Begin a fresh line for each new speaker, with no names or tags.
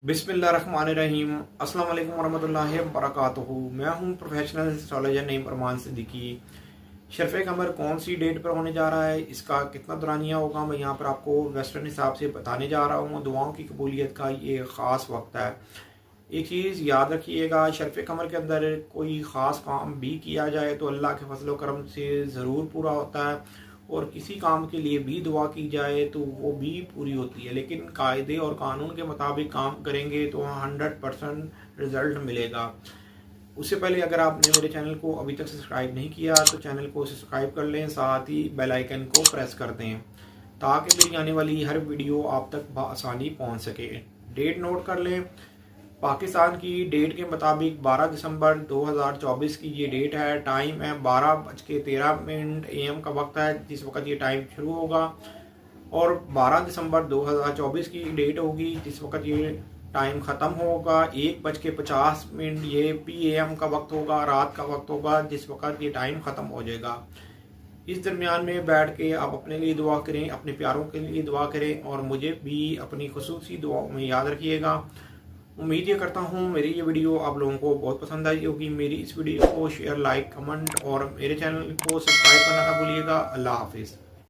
बिस्मिल्लाहिर्रहमानिर्रहीम। अस्सलाम वालेकुम वरहमतुल्लाहि वबरकातुहू। मैं हूं प्रोफेशनल एस्ट्रोलॉजर नईम अरमान सिद्दीकी। शरफ़े कमर कौन सी डेट पर होने जा रहा है, इसका कितना दौरानिया होगा, मैं यहाँ पर आपको वेस्टर्न हिसाब से बताने जा रहा हूँ। दुआओं की कबूलियत का ये ख़ास वक्त है। एक चीज़ याद रखिएगा, शरफ़े कमर के अंदर कोई ख़ास काम भी किया जाए तो अल्लाह के फजल व करम से ज़रूर पूरा होता है, और किसी काम के लिए भी दुआ की जाए तो वो भी पूरी होती है। लेकिन कायदे और कानून के मुताबिक काम करेंगे तो 100% रिज़ल्ट मिलेगा। उससे पहले अगर आपने मेरे चैनल को अभी तक सब्सक्राइब नहीं किया तो चैनल को सब्सक्राइब कर लें, साथ ही बेल आइकन को प्रेस कर दें ताकि मेरी आने वाली हर वीडियो आप तक बआसानी पहुंच सके। डेट नोट कर लें। पाकिस्तान की डेट के मुताबिक 12 दिसंबर 2024 की ये डेट है। टाइम है 12:13 AM का वक्त है जिस वक्त ये टाइम शुरू होगा, और 12 दिसंबर 2024 की डेट होगी जिस वक्त ये टाइम ख़त्म होगा। 1:50 ये PM का वक्त होगा, रात का वक्त होगा जिस वक्त ये टाइम ख़त्म हो जाएगा। इस दरमियान में बैठ के आप अपने लिए दुआ करें, अपने प्यारों के लिए दुआ करें, और मुझे भी अपनी खुसूसी दुआओं में याद रखिएगा। उम्मीद ये करता हूँ मेरी ये वीडियो आप लोगों को बहुत पसंद आई होगी। मेरी इस वीडियो को शेयर, लाइक, कमेंट और मेरे चैनल को सब्सक्राइब करना ना भूलिएगा। अल्लाह हाफिज़।